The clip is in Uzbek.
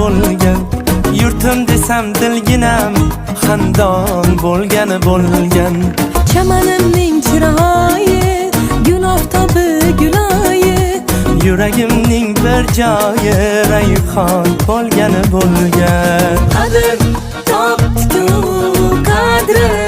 bo'lgan. Yurtim desam dilginam xandon bo'lgan. Chamanimning chiroyi gul oftobi guloyi, Yuragimning bir joyi rayhon bo'lgan. qadr topdi-ku qadri